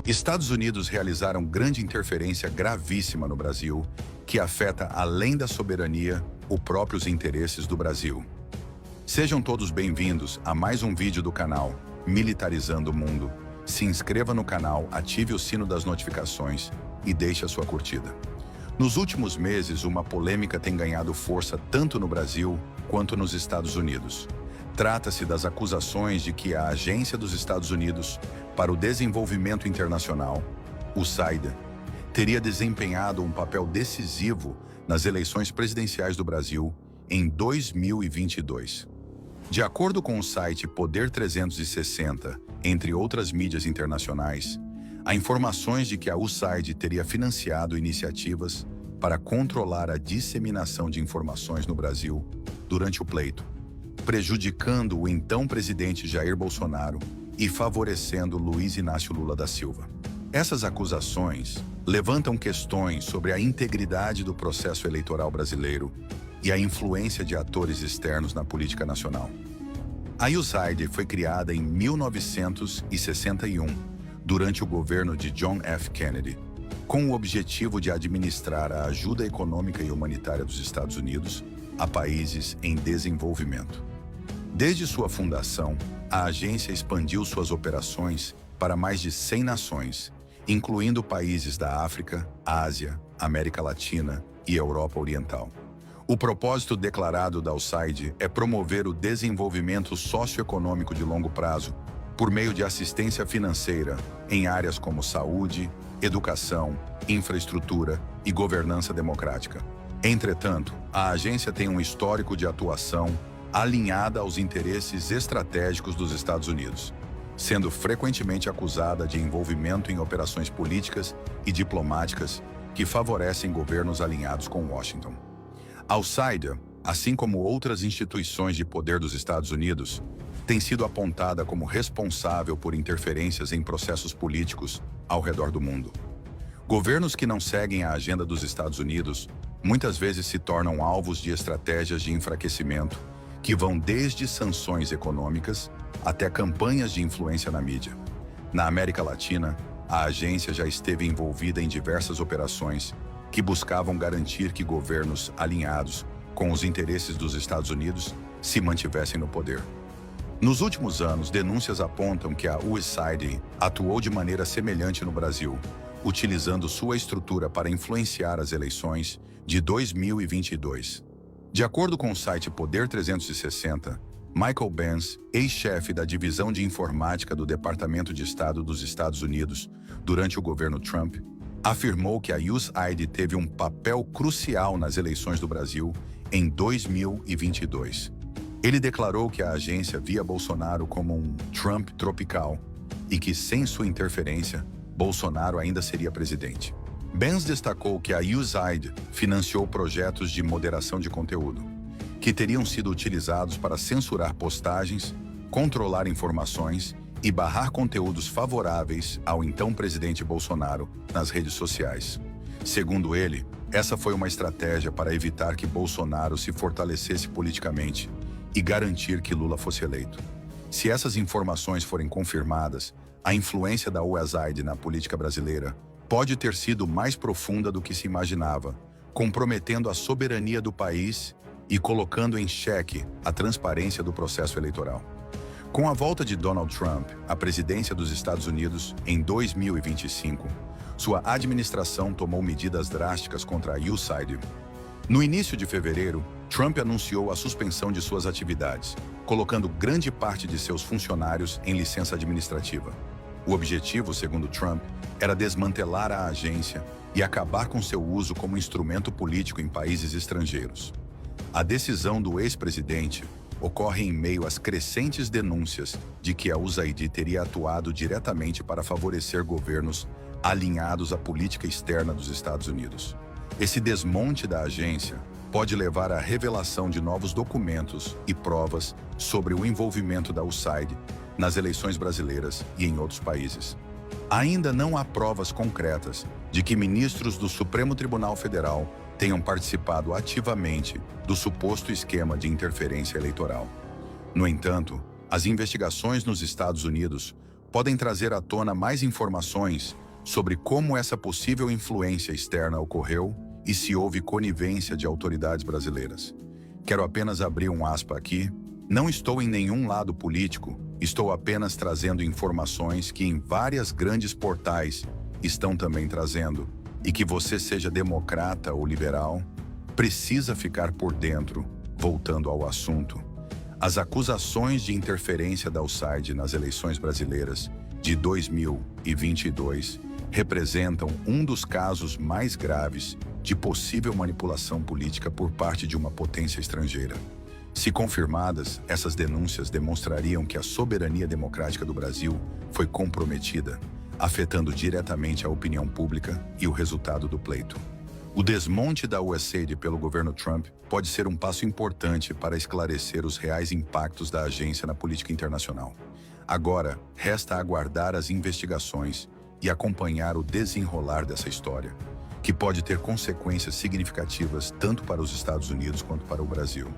Estados Unidos realizaram grande interferência gravíssima no Brasil, que afeta, além da soberania, os próprios interesses do Brasil. Sejam todos bem-vindos a mais um vídeo do canal Militarizando o Mundo. Se inscreva no canal, ative o sino das notificações e deixe a sua curtida. Nos últimos meses, uma polêmica tem ganhado força tanto no Brasil quanto nos Estados Unidos. Trata-se das acusações de que a Agência dos Estados Unidos para o Desenvolvimento Internacional, USAID, teria desempenhado um papel decisivo nas eleições presidenciais do Brasil em 2022. De acordo com o site Poder 360, entre outras mídias internacionais, há informações de que a USAID teria financiado iniciativas para controlar a disseminação de informações no Brasil durante o pleito, prejudicando o então presidente Jair Bolsonaro e favorecendo Luiz Inácio Lula da Silva. Essas acusações levantam questões sobre a integridade do processo eleitoral brasileiro e a influência de atores externos na política nacional. A USAID foi criada em 1961, durante o governo de John F. Kennedy, com o objetivo de administrar a ajuda econômica e humanitária dos Estados Unidos a países em desenvolvimento. Desde sua fundação, a agência expandiu suas operações para mais de 100 nações, incluindo países da África, Ásia, América Latina e Europa Oriental. O propósito declarado da USAID é promover o desenvolvimento socioeconômico de longo prazo por meio de assistência financeira em áreas como saúde, educação, infraestrutura e governança democrática. Entretanto, a agência tem um histórico de atuação alinhada aos interesses estratégicos dos Estados Unidos, sendo frequentemente acusada de envolvimento em operações políticas e diplomáticas que favorecem governos alinhados com Washington. A USAID, assim como outras instituições de poder dos Estados Unidos, tem sido apontada como responsável por interferências em processos políticos ao redor do mundo. Governos que não seguem a agenda dos Estados Unidos muitas vezes se tornam alvos de estratégias de enfraquecimento que vão desde sanções econômicas até campanhas de influência na mídia. Na América Latina, a agência já esteve envolvida em diversas operações que buscavam garantir que governos alinhados com os interesses dos Estados Unidos se mantivessem no poder. Nos últimos anos, denúncias apontam que a USAID atuou de maneira semelhante no Brasil, utilizando sua estrutura para influenciar as eleições de 2022. De acordo com o site Poder 360, Michael Benz, ex-chefe da Divisão de Informática do Departamento de Estado dos Estados Unidos durante o governo Trump, afirmou que a USAID teve um papel crucial nas eleições do Brasil em 2022. Ele declarou que a agência via Bolsonaro como um Trump tropical e que, sem sua interferência, Bolsonaro ainda seria presidente. Benz destacou que a USAID financiou projetos de moderação de conteúdo, que teriam sido utilizados para censurar postagens, controlar informações e barrar conteúdos favoráveis ao então presidente Bolsonaro nas redes sociais. Segundo ele, essa foi uma estratégia para evitar que Bolsonaro se fortalecesse politicamente e garantir que Lula fosse eleito. Se essas informações forem confirmadas, a influência da USAID na política brasileira pode ter sido mais profunda do que se imaginava, comprometendo a soberania do país e colocando em xeque a transparência do processo eleitoral. Com a volta de Donald Trump à presidência dos Estados Unidos em 2025, sua administração tomou medidas drásticas contra a USAID. No início de fevereiro, Trump anunciou a suspensão de suas atividades, colocando grande parte de seus funcionários em licença administrativa. O objetivo, segundo Trump, era desmantelar a agência e acabar com seu uso como instrumento político em países estrangeiros. A decisão do ex-presidente ocorre em meio às crescentes denúncias de que a USAID teria atuado diretamente para favorecer governos alinhados à política externa dos Estados Unidos. Esse desmonte da agência pode levar à revelação de novos documentos e provas sobre o envolvimento da USAID nas eleições brasileiras e em outros países. Ainda não há provas concretas de que ministros do Supremo Tribunal Federal tenham participado ativamente do suposto esquema de interferência eleitoral. No entanto, as investigações nos Estados Unidos podem trazer à tona mais informações sobre como essa possível influência externa ocorreu e se houve conivência de autoridades brasileiras. Quero apenas abrir um aspa aqui. Não estou em nenhum lado político, estou apenas trazendo informações que em várias grandes portais estão também trazendo, e que você seja democrata ou liberal, precisa ficar por dentro. Voltando ao assunto, as acusações de interferência da USAID nas eleições brasileiras de 2022 representam um dos casos mais graves de possível manipulação política por parte de uma potência estrangeira. Se confirmadas, essas denúncias demonstrariam que a soberania democrática do Brasil foi comprometida, afetando diretamente a opinião pública e o resultado do pleito. O desmonte da USAID pelo governo Trump pode ser um passo importante para esclarecer os reais impactos da agência na política internacional. Agora, resta aguardar as investigações e acompanhar o desenrolar dessa história, que pode ter consequências significativas tanto para os Estados Unidos quanto para o Brasil.